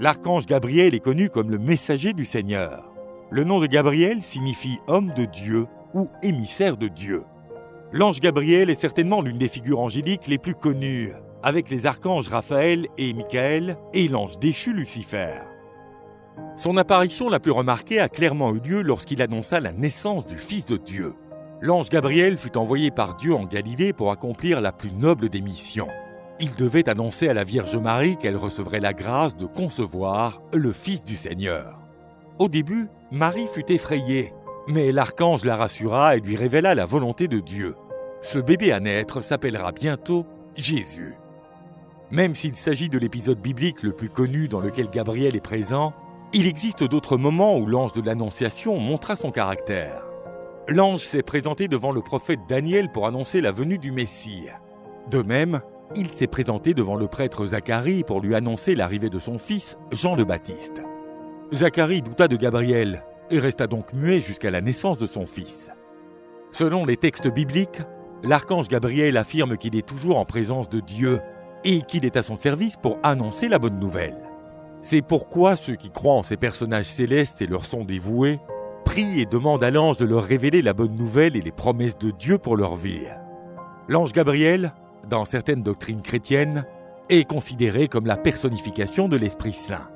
L'archange Gabriel est connu comme le messager du Seigneur. Le nom de Gabriel signifie homme de Dieu ou émissaire de Dieu. L'ange Gabriel est certainement l'une des figures angéliques les plus connues, avec les archanges Raphaël et Michael et l'ange déchu Lucifer. Son apparition la plus remarquée a clairement eu lieu lorsqu'il annonça la naissance du Fils de Dieu. L'ange Gabriel fut envoyé par Dieu en Galilée pour accomplir la plus noble des missions. Il devait annoncer à la Vierge Marie qu'elle recevrait la grâce de concevoir le Fils du Seigneur. Au début, Marie fut effrayée, mais l'archange la rassura et lui révéla la volonté de Dieu. Ce bébé à naître s'appellera bientôt Jésus. Même s'il s'agit de l'épisode biblique le plus connu dans lequel Gabriel est présent, il existe d'autres moments où l'ange de l'Annonciation montra son caractère. L'ange s'est présenté devant le prophète Daniel pour annoncer la venue du Messie. De même, il s'est présenté devant le prêtre Zacharie pour lui annoncer l'arrivée de son fils, Jean le Baptiste. Zacharie douta de Gabriel et resta donc muet jusqu'à la naissance de son fils. Selon les textes bibliques, l'archange Gabriel affirme qu'il est toujours en présence de Dieu et qu'il est à son service pour annoncer la bonne nouvelle. C'est pourquoi ceux qui croient en ces personnages célestes et leur sont dévoués prient et demandent à l'ange de leur révéler la bonne nouvelle et les promesses de Dieu pour leur vie. L'ange Gabriel, dans certaines doctrines chrétiennes, est considéré comme la personnification de l'Esprit Saint.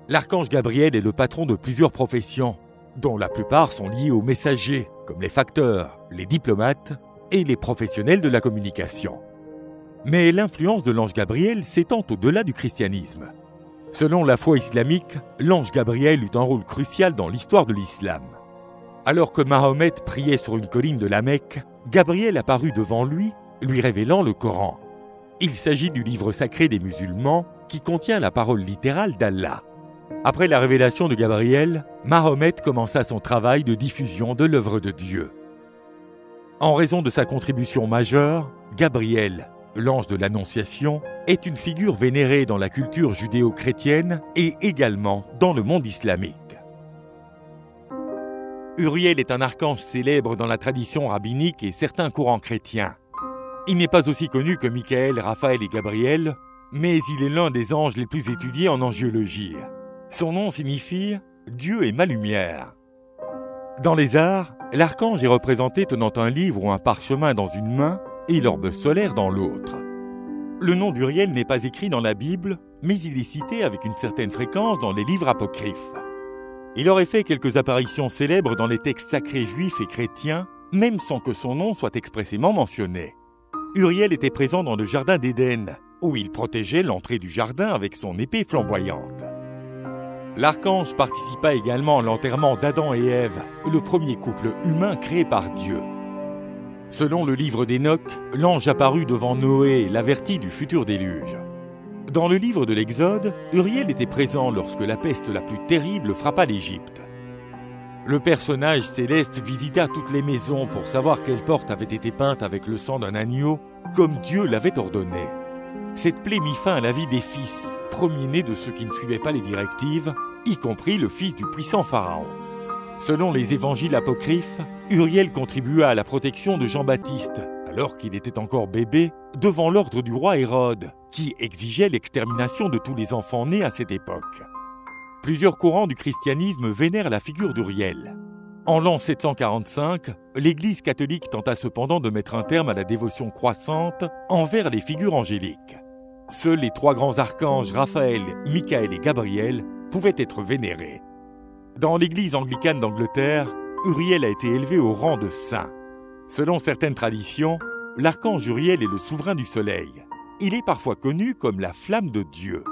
L'archange Gabriel est le patron de plusieurs professions, dont la plupart sont liées aux messagers, comme les facteurs, les diplomates et les professionnels de la communication. Mais l'influence de l'ange Gabriel s'étend au-delà du christianisme. Selon la foi islamique, l'ange Gabriel eut un rôle crucial dans l'histoire de l'islam. Alors que Mahomet priait sur une colline de la Mecque, Gabriel apparut devant lui, lui révélant le Coran. Il s'agit du livre sacré des musulmans qui contient la parole littérale d'Allah. Après la révélation de Gabriel, Mahomet commença son travail de diffusion de l'œuvre de Dieu. En raison de sa contribution majeure, Gabriel, l'ange de l'Annonciation, est une figure vénérée dans la culture judéo-chrétienne et également dans le monde islamique. Uriel est un archange célèbre dans la tradition rabbinique et certains courants chrétiens. Il n'est pas aussi connu que Michael, Raphaël et Gabriel, mais il est l'un des anges les plus étudiés en angiologie. Son nom signifie « Dieu est ma lumière ». Dans les arts, l'archange est représenté tenant un livre ou un parchemin dans une main et l'orbe solaire dans l'autre. Le nom d'Uriel n'est pas écrit dans la Bible, mais il est cité avec une certaine fréquence dans les livres apocryphes. Il aurait fait quelques apparitions célèbres dans les textes sacrés juifs et chrétiens, même sans que son nom soit expressément mentionné. Uriel était présent dans le jardin d'Éden, où il protégeait l'entrée du jardin avec son épée flamboyante. L'archange participa également à l'enterrement d'Adam et Ève, le premier couple humain créé par Dieu. Selon le livre d'Enoch, l'ange apparut devant Noé et l'avertit du futur déluge. Dans le livre de l'Exode, Uriel était présent lorsque la peste la plus terrible frappa l'Égypte. Le personnage céleste visita toutes les maisons pour savoir quelle porte avait été peinte avec le sang d'un agneau, comme Dieu l'avait ordonné. Cette plaie mit fin à la vie des fils, premiers-nés de ceux qui ne suivaient pas les directives, y compris le fils du puissant Pharaon. Selon les évangiles apocryphes, Uriel contribua à la protection de Jean-Baptiste, alors qu'il était encore bébé, devant l'ordre du roi Hérode, qui exigeait l'extermination de tous les enfants nés à cette époque. Plusieurs courants du christianisme vénèrent la figure d'Uriel. En l'an 745, l'Église catholique tenta cependant de mettre un terme à la dévotion croissante envers les figures angéliques. Seuls les trois grands archanges Raphaël, Michael et Gabriel pouvaient être vénérés. Dans l'Église anglicane d'Angleterre, Uriel a été élevé au rang de saint. Selon certaines traditions, l'archange Uriel est le souverain du soleil. Il est parfois connu comme la flamme de Dieu.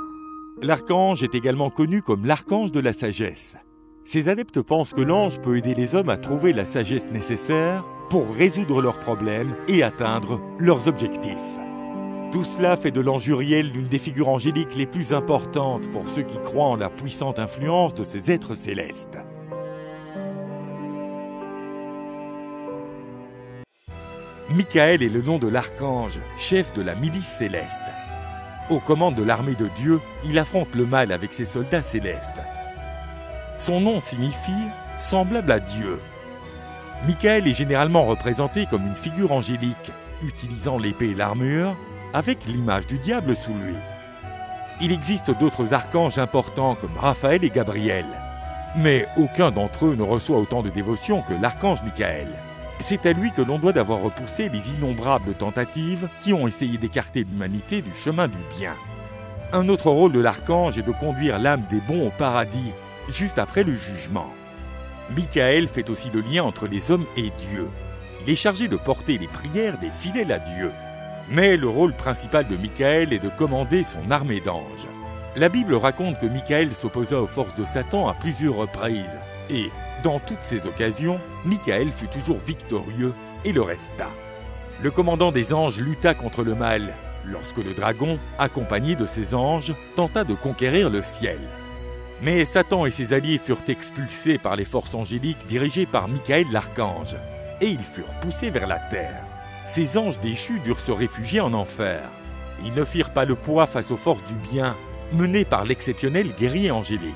L'archange est également connu comme l'archange de la sagesse. Ces adeptes pensent que l'ange peut aider les hommes à trouver la sagesse nécessaire pour résoudre leurs problèmes et atteindre leurs objectifs. Tout cela fait de l'ange Uriel l'une des figures angéliques les plus importantes pour ceux qui croient en la puissante influence de ces êtres célestes. Michael est le nom de l'archange, chef de la milice céleste. Aux commandes de l'armée de Dieu, il affronte le mal avec ses soldats célestes. Son nom signifie « semblable à Dieu ». Michael est généralement représenté comme une figure angélique, utilisant l'épée et l'armure, avec l'image du diable sous lui. Il existe d'autres archanges importants comme Raphaël et Gabriel. Mais aucun d'entre eux ne reçoit autant de dévotion que l'archange Michael. C'est à lui que l'on doit d'avoir repoussé les innombrables tentatives qui ont essayé d'écarter l'humanité du chemin du bien. Un autre rôle de l'archange est de conduire l'âme des bons au paradis, juste après le jugement. Michael fait aussi le lien entre les hommes et Dieu. Il est chargé de porter les prières des fidèles à Dieu. Mais le rôle principal de Michael est de commander son armée d'anges. La Bible raconte que Michael s'opposa aux forces de Satan à plusieurs reprises. Et, dans toutes ces occasions, Michael fut toujours victorieux et le resta. Le commandant des anges lutta contre le mal, lorsque le dragon, accompagné de ses anges, tenta de conquérir le ciel. Mais Satan et ses alliés furent expulsés par les forces angéliques dirigées par Michael l'archange, et ils furent poussés vers la terre. Ces anges déchus durent se réfugier en enfer. Ils ne firent pas le poids face aux forces du bien, menées par l'exceptionnel guerrier angélique.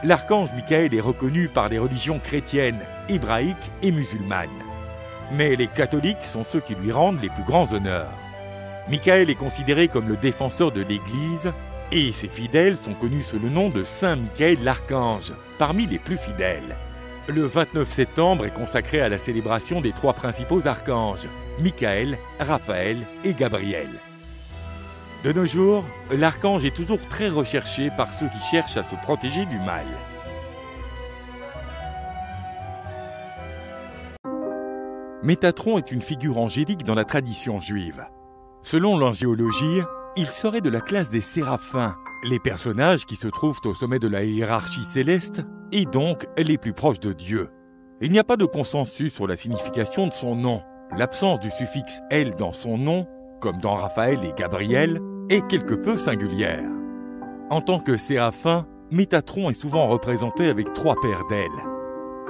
L'archange Michael est reconnu par les religions chrétiennes, hébraïques et musulmanes. Mais les catholiques sont ceux qui lui rendent les plus grands honneurs. Michael est considéré comme le défenseur de l'Église et ses fidèles sont connus sous le nom de Saint Michael l'Archange, parmi les plus fidèles. Le 29 septembre est consacré à la célébration des trois principaux archanges, Michael, Raphaël et Gabriel. De nos jours, l'archange est toujours très recherché par ceux qui cherchent à se protéger du mal. Métatron est une figure angélique dans la tradition juive. Selon l'angéologie, il serait de la classe des séraphins, les personnages qui se trouvent au sommet de la hiérarchie céleste et donc les plus proches de Dieu. Il n'y a pas de consensus sur la signification de son nom. L'absence du suffixe « El » dans son nom, comme dans Raphaël et Gabriel, est quelque peu singulière. En tant que séraphin, Métatron est souvent représenté avec 3 paires d'ailes.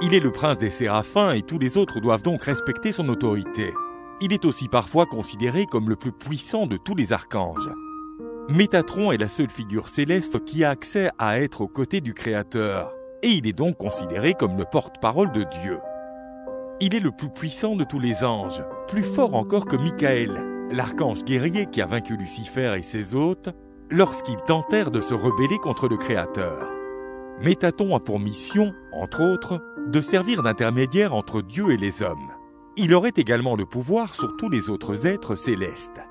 Il est le prince des séraphins et tous les autres doivent donc respecter son autorité. Il est aussi parfois considéré comme le plus puissant de tous les archanges. Métatron est la seule figure céleste qui a accès à être aux côtés du Créateur, et il est donc considéré comme le porte-parole de Dieu. Il est le plus puissant de tous les anges, plus fort encore que Michael, l'archange guerrier qui a vaincu Lucifer et ses hôtes lorsqu'ils tentèrent de se rebeller contre le Créateur. Métatron a pour mission, entre autres, de servir d'intermédiaire entre Dieu et les hommes. Il aurait également le pouvoir sur tous les autres êtres célestes.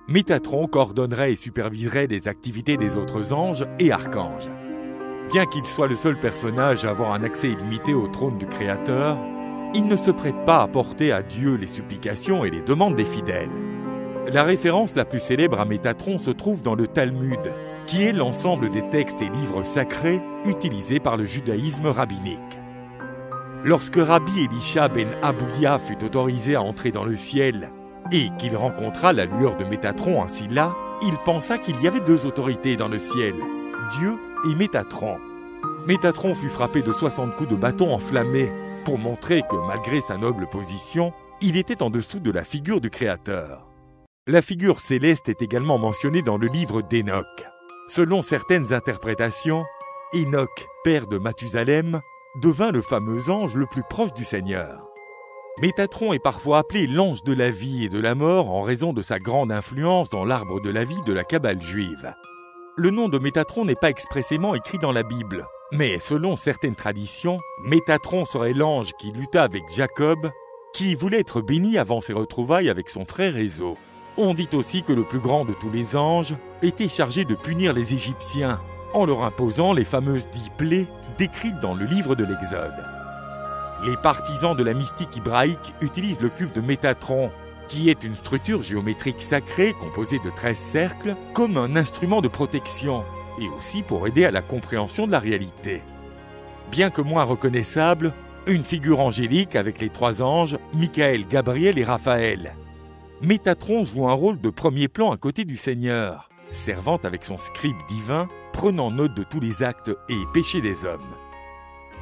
Métatron coordonnerait et superviserait les activités des autres anges et archanges. Bien qu'il soit le seul personnage à avoir un accès illimité au trône du Créateur, il ne se prête pas à porter à Dieu les supplications et les demandes des fidèles. La référence la plus célèbre à Métatron se trouve dans le Talmud, qui est l'ensemble des textes et livres sacrés utilisés par le judaïsme rabbinique. Lorsque Rabbi Elisha ben Abouya fut autorisé à entrer dans le ciel et qu'il rencontra la lueur de Métatron ainsi là, il pensa qu'il y avait 2 autorités dans le ciel, Dieu et Métatron. Métatron fut frappé de 60 coups de bâton enflammés pour montrer que malgré sa noble position, il était en dessous de la figure du Créateur. La figure céleste est également mentionnée dans le livre d'Enoch. Selon certaines interprétations, Enoch, père de Mathusalem, devint le fameux ange le plus proche du Seigneur. Métatron est parfois appelé l'ange de la vie et de la mort en raison de sa grande influence dans l'arbre de la vie de la Kabbale juive. Le nom de Métatron n'est pas expressément écrit dans la Bible, mais selon certaines traditions, Métatron serait l'ange qui lutta avec Jacob, qui voulait être béni avant ses retrouvailles avec son frère Ésaü. On dit aussi que le plus grand de tous les anges était chargé de punir les Égyptiens, en leur imposant les fameuses 10 plaies décrites dans le livre de l'Exode. Les partisans de la mystique hébraïque utilisent le cube de Métatron, qui est une structure géométrique sacrée composée de 13 cercles, comme un instrument de protection, et aussi pour aider à la compréhension de la réalité. Bien que moins reconnaissable, une figure angélique avec les 3 anges, Michael, Gabriel et Raphaël. Métatron joue un rôle de premier plan à côté du Seigneur, servant avec son scribe divin, prenant note de tous les actes et péchés des hommes.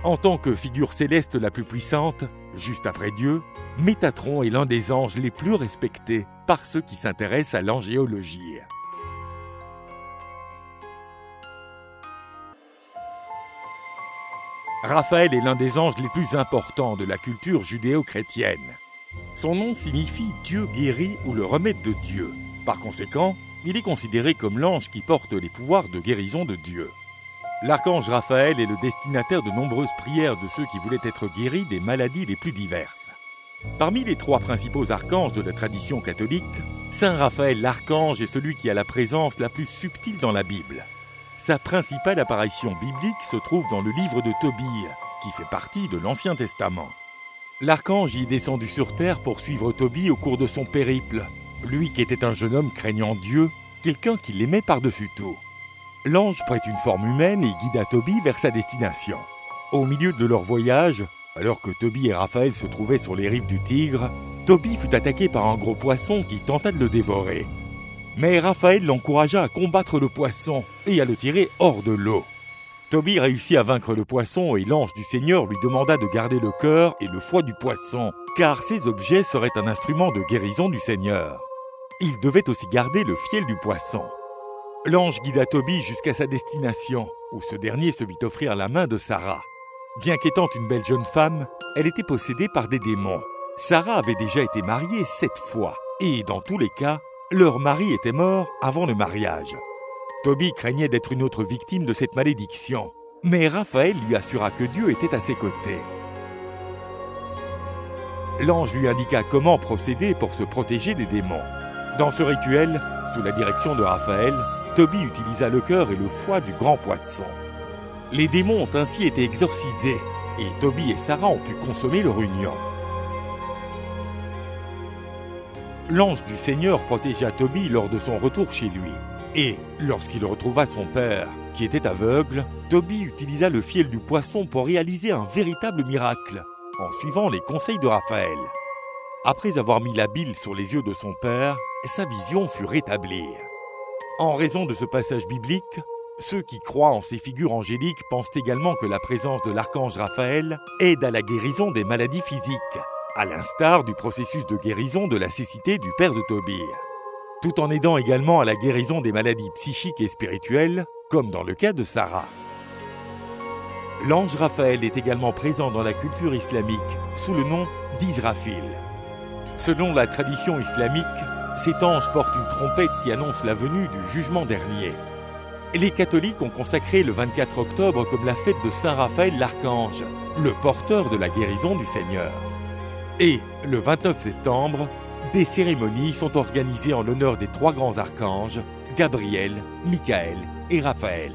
En tant que figure céleste la plus puissante, juste après Dieu, Métatron est l'un des anges les plus respectés par ceux qui s'intéressent à l'angéologie. Raphaël est l'un des anges les plus importants de la culture judéo-chrétienne. Son nom signifie « Dieu guéri » ou le remède de Dieu. Par conséquent, Il est considéré comme l'ange qui porte les pouvoirs de guérison de Dieu. L'archange Raphaël est le destinataire de nombreuses prières de ceux qui voulaient être guéris des maladies les plus diverses. Parmi les 3 principaux archanges de la tradition catholique, Saint Raphaël l'archange est celui qui a la présence la plus subtile dans la Bible. Sa principale apparition biblique se trouve dans le livre de Tobie, qui fait partie de l'Ancien Testament. L'archange y est descendu sur terre pour suivre Tobie au cours de son périple, lui qui était un jeune homme craignant Dieu, quelqu'un qui l'aimait par-dessus tout. L'ange prête une forme humaine et guida Tobie vers sa destination. Au milieu de leur voyage, alors que Tobie et Raphaël se trouvaient sur les rives du Tigre, Tobie fut attaqué par un gros poisson qui tenta de le dévorer. Mais Raphaël l'encouragea à combattre le poisson et à le tirer hors de l'eau. Tobie réussit à vaincre le poisson et l'ange du Seigneur lui demanda de garder le cœur et le foie du poisson, car ces objets seraient un instrument de guérison du Seigneur. Il devait aussi garder le fiel du poisson. L'ange guida Tobie jusqu'à sa destination, où ce dernier se vit offrir la main de Sarah. Bien qu'étant une belle jeune femme, elle était possédée par des démons. Sarah avait déjà été mariée 7 fois, et dans tous les cas, leur mari était mort avant le mariage. Tobie craignait d'être une autre victime de cette malédiction, mais Raphaël lui assura que Dieu était à ses côtés. L'ange lui indiqua comment procéder pour se protéger des démons. Dans ce rituel, sous la direction de Raphaël, Tobie utilisa le cœur et le foie du grand poisson. Les démons ont ainsi été exorcisés, et Tobie et Sarah ont pu consommer leur union. L'ange du Seigneur protégea Tobie lors de son retour chez lui. Et lorsqu'il retrouva son père, qui était aveugle, Tobie utilisa le fiel du poisson pour réaliser un véritable miracle, en suivant les conseils de Raphaël. Après avoir mis la bile sur les yeux de son père, sa vision fut rétablie. En raison de ce passage biblique, ceux qui croient en ces figures angéliques pensent également que la présence de l'archange Raphaël aide à la guérison des maladies physiques, à l'instar du processus de guérison de la cécité du père de Tobie, tout en aidant également à la guérison des maladies psychiques et spirituelles, comme dans le cas de Sarah. L'ange Raphaël est également présent dans la culture islamique sous le nom d'Israfil. Selon la tradition islamique, cet ange porte une trompette qui annonce la venue du jugement dernier. Les catholiques ont consacré le 24 octobre comme la fête de Saint Raphaël l'archange, le porteur de la guérison du Seigneur. Et le 29 septembre, des cérémonies sont organisées en l'honneur des 3 grands archanges, Gabriel, Michael et Raphaël.